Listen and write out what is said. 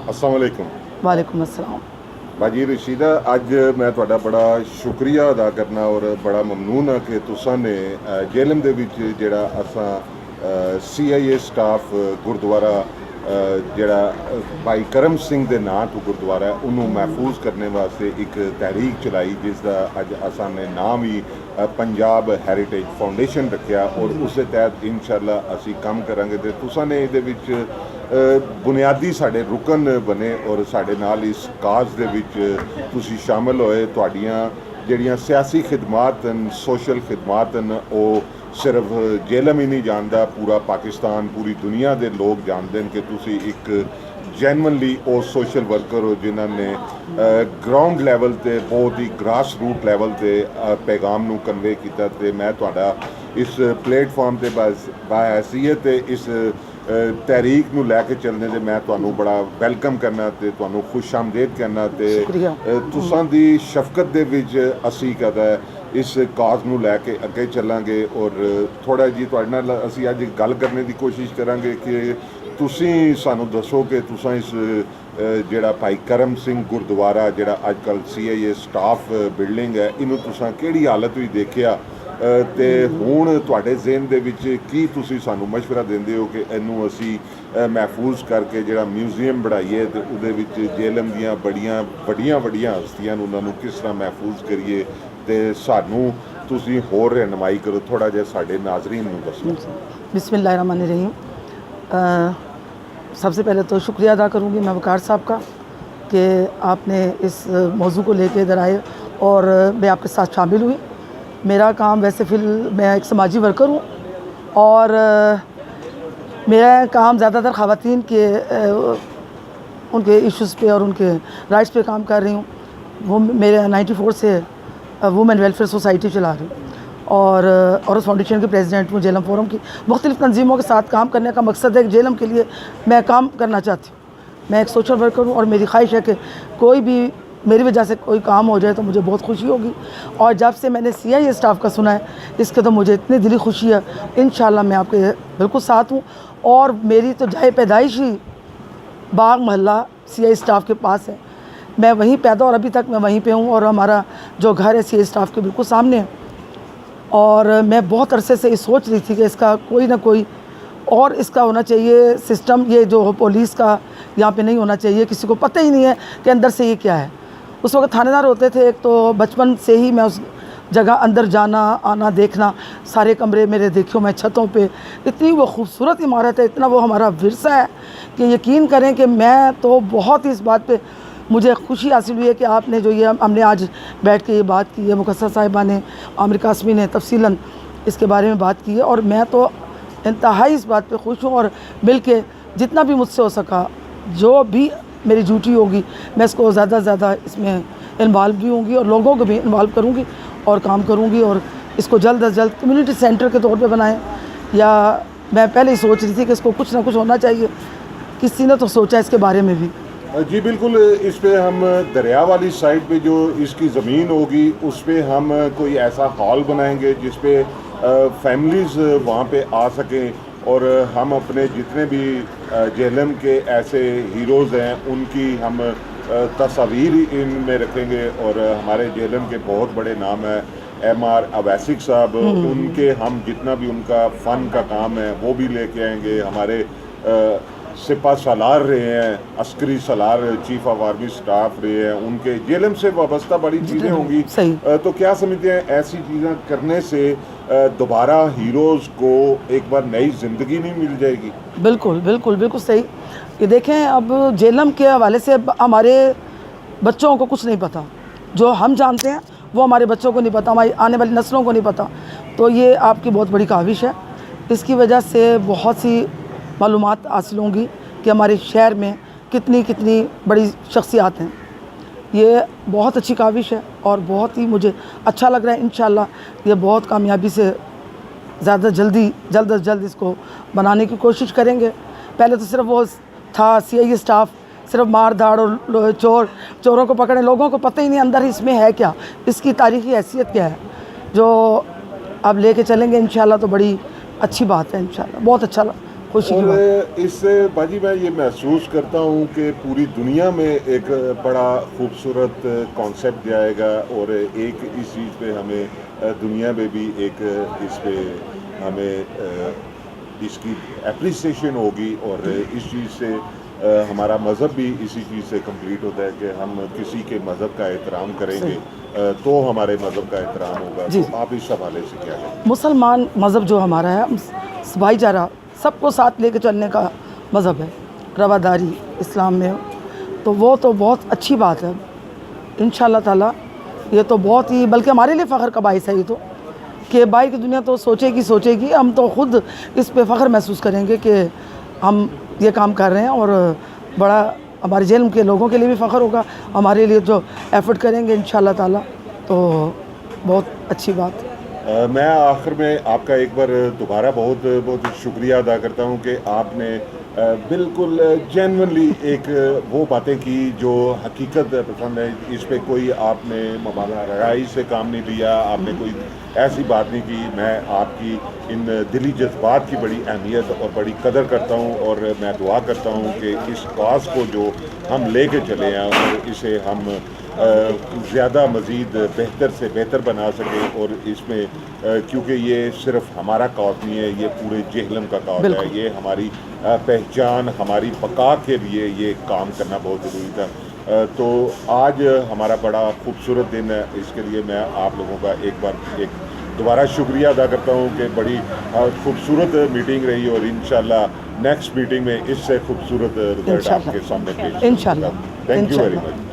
अस्सलाम वालेकुम। वालेकुम अस्सलाम। बाजी रशीदा, अज मैं तुहाडा बड़ा शुक्रिया अदा करना और बड़ा ममनून हाँ कि तुसां ने जेलम दे विच जेहड़ा असां CIA स्टाफ गुरुद्वारा जेहड़ा भाई करम सिंह दे नां तो गुरुद्वारा है उन्होंने महफूज करने वास्ते एक तहरीक चलाई जिसका अज असां ने नाम ही पंजाब हैरीटेज फाउंडेशन रखा और उस तहत इंशाअल्लाह असी काम करांगे ते तुसां ने इहदे विच बुनियादी साढ़े रुकन बने और साढ़े नाल इस काज दे विच तुसी शामिल होए। तुहाड़ियां ਜਿਹੜੀਆਂ सियासी खिदमात सोशल खिदमात वो सिर्फ जेलम ही नहीं जानता, पूरा पाकिस्तान पूरी दुनिया के लोग जानते हैं कि तुसी एक जैनवनली वो सोशल वर्कर हो जिन्होंने ग्राउंड लैवल ते बहुत ही ग्रास रूट लैवल ते पैगाम नू कन्वे किया। ते मैं तुहाडा इस प्लेटफॉर्म ते बाहैसियत इस तहरीक नू लैके चलने दे मैं तुहानू बड़ा वेलकम करना ते तुहानू खुश आमदेद करना ते तुसां दी शफकत दे विच असी कदा इस काज नू लैके अगे चलांगे और थोड़ा जी तुहाडे नाल असी अज गल करने की कोशिश करांगे कि तुसी सानू दसो कि तुसां इस जेहड़ा भाई करम सिंह गुरुद्वारा जेहड़ा अजकल CIA स्टाफ बिल्डिंग है इनू तुसां केड़ी हालत विच देखिया ते हुण तुहाडे ज़हन दे विच की तुसी सानू मशवरा देंदे हो कि इनू असी महफूज करके जेहड़ा म्यूजियम बनाइए ते उहदे विच जेलम दीयां बड़ियां हस्तियां उन्हां नू किस तरह महफूज करिए ते सानू तुसी होर रहनुमाई करो, थोड़ा जिहा साडे नाज़रीन नू दसो। बिस्मिल्लाहिर्रहमानिर्रहीम। सबसे पहले तो शुक्रिया अदा करूँगी मैं वकार साहब का कि आपने इस मौजू को लेके इधर आए और मैं आपके साथ शामिल हुई। मेरा काम वैसे मैं एक समाजी वर्कर हूँ और मेरा काम ज़्यादातर ख़वातीन के उनके इश्यूज़ पे और उनके राइट्स पे काम कर रही हूँ। वो मेरे 94 से वुमेन वेलफेयर सोसाइटी चला रही हूँ और उस फाउंडेशन के प्रेसिडेंट हूँ। जेलम फोरम की मुख्तलिफ़ तंजीमों के साथ काम करने का मकसद है कि जेलम के लिए मैं काम करना चाहती हूँ। मैं एक सोशल वर्कर हूँ और मेरी ख्वाहिश है कि कोई भी मेरी वजह से कोई काम हो जाए तो मुझे बहुत खुशी होगी। और जब से मैंने CIA स्टाफ का सुना है इसके तो मुझे इतनी दिली खुशी है। इंशाल्लाह मैं आपके बिल्कुल साथ हूँ और मेरी तो जाए पैदाइश ही बाग महल्ला CIA स्टाफ के पास है। मैं वहीं पैदा और अभी तक मैं वहीं पे हूँ और हमारा जो घर है CIA स्टाफ के बिल्कुल सामने है। और मैं बहुत अरसे से ये सोच रही थी कि इसका कोई ना कोई और इसका होना चाहिए सिस्टम, ये जो पुलिस का यहाँ पे नहीं होना चाहिए। किसी को पता ही नहीं है कि अंदर से ये क्या है। उस वक्त थानेदार होते थे एक तो बचपन से ही मैं उस जगह अंदर जाना आना देखना, सारे कमरे मेरे देखियो मैं छतों पे, इतनी वो खूबसूरत इमारत है, इतना वो हमारा विरसा है कि यकीन करें कि मैं तो बहुत ही इस बात पे मुझे खुशी हासिल हुई है कि आपने जो ये हमने आज बैठ के ये बात की है, मुकस्सर साहिबा ने, आमिर कासमी ने तफसीलन इसके बारे में बात की है और मैं तो इंतहाई इस बात पे खुश हूँ। और मिल के जितना भी मुझसे हो सका जो भी मेरी ड्यूटी होगी मैं इसको ज़्यादा से ज़्यादा इसमें इन्वॉल्व भी होंगी और लोगों को भी इन्वॉल्व करूँगी और काम करूँगी और इसको जल्द अज जल्द कम्युनिटी सेंटर के तौर पे बनाएं। या मैं पहले ही सोच रही थी कि इसको कुछ ना कुछ होना चाहिए, किसी ने तो सोचा इसके बारे में भी। जी बिल्कुल, इस पे हम दरिया वाली साइड पे जो इसकी ज़मीन होगी उस पे हम कोई ऐसा हॉल बनाएंगे जिस पे फैमिलीज़ वहाँ पे आ सकें और हम अपने जितने भी जेलम के ऐसे हीरोज़ हैं उनकी हम तस्वीर इनमें रखेंगे। और हमारे जेलम के बहुत बड़े नाम है MR अवैसिक साहब, उनके हम जितना भी उनका फ़न का काम है वो भी लेके आएंगे। हमारे सिपा सालार रहे हैं, अस्करी सालार, चीफ ऑफ आर्मी स्टाफ रहे हैं, उनके जेलम से वाबस्ता बड़ी चीज़ें होंगी। तो क्या समझते हैं ऐसी चीज़ें करने से दोबारा हीरोज़ को एक बार नई ज़िंदगी नहीं मिल जाएगी? बिल्कुल बिल्कुल बिल्कुल सही। ये देखें, अब जेलम के हवाले से हमारे बच्चों को कुछ नहीं पता, जो हम जानते हैं वो हमारे बच्चों को नहीं पता, हमारी आने वाली नस्लों को नहीं पता। तो ये आपकी बहुत बड़ी काविश है, इसकी वजह से बहुत सी मालूमात हासिल होंगी कि हमारे शहर में कितनी कितनी बड़ी शख्सियात हैं। ये बहुत अच्छी काविश है और बहुत ही मुझे अच्छा लग रहा है। इंशाल्लाह ये बहुत कामयाबी से ज़्यादा जल्द अज जल्द इसको बनाने की कोशिश करेंगे। पहले तो सिर्फ वो था CIA स्टाफ, सिर्फ मार धाड़ और चोरों को पकड़े, लोगों को पता ही नहीं अंदर इसमें है क्या, इसकी तारीख़ी हैसियत क्या है। जो अब लेके चलेंगे इंशाल्लाह तो बड़ी अच्छी बात है। इंशाल्लाह बहुत अच्छा खुशी की बात। और इससे बाजी मैं ये महसूस करता हूँ कि पूरी दुनिया में एक बड़ा खूबसूरत कॉन्सेप्ट जाएगा और एक इस चीज़ पे हमें दुनिया में भी एक इस पे हमें इसकी एप्रिसिएशन होगी और इस चीज़ से हमारा मज़हब भी इसी चीज़ से कंप्लीट होता है कि हम किसी के मज़हब का एहतराम करेंगे तो हमारे मज़हब का एहतराम होगा। जी। तो आप इस हवाले से क्या कहें? मुसलमान मज़हब जो हमारा है, हम भाईचारा सबको साथ लेके चलने का मज़हब है, रवादारी इस्लाम में, तो वो तो बहुत अच्छी बात है। इंशाल्लाह ताला ये तो बहुत ही, बल्कि हमारे लिए फ़ख्र का बाइस है ये तो, कि बाहर की दुनिया तो सोचेगी, हम तो ख़ुद इस पे फ़ख्र महसूस करेंगे कि हम ये काम कर रहे हैं और बड़ा हमारे जेल के लोगों के लिए भी फ़ख्र होगा, हमारे लिए जो एफ़र्ट करेंगे इंशाल्लाह ताला, तो बहुत अच्छी बात है। मैं आखिर में आपका एक बार दोबारा बहुत बहुत शुक्रिया अदा करता हूं कि आपने बिल्कुल जेन्युइनली एक वो बातें की जो हकीकत पसंद है। इस पे कोई आपने मबाला रयाई से काम नहीं लिया, आपने कोई ऐसी बात नहीं की। मैं आपकी इन दिली जज्बात की बड़ी अहमियत और बड़ी कदर करता हूं और मैं दुआ करता हूं कि इस काज को जो हम लेके चले हैं और इसे हम ज़्यादा मज़ीद बेहतर से बेहतर बना सकें और इसमें क्योंकि ये सिर्फ हमारा कॉज नहीं है, ये पूरे जेहलम का कॉज है। ये हमारी पहचान, हमारी बका के लिए ये काम करना बहुत ज़रूरी था। तो आज हमारा बड़ा खूबसूरत दिन है, इसके लिए मैं आप लोगों का एक बार दोबारा शुक्रिया अदा करता हूँ कि बड़ी खूबसूरत मीटिंग रही और इंशाल्लाह नेक्स्ट मीटिंग में इससे खूबसूरत रिजल्ट आपके सामने पेश इंशाल्लाह। Thank you very much.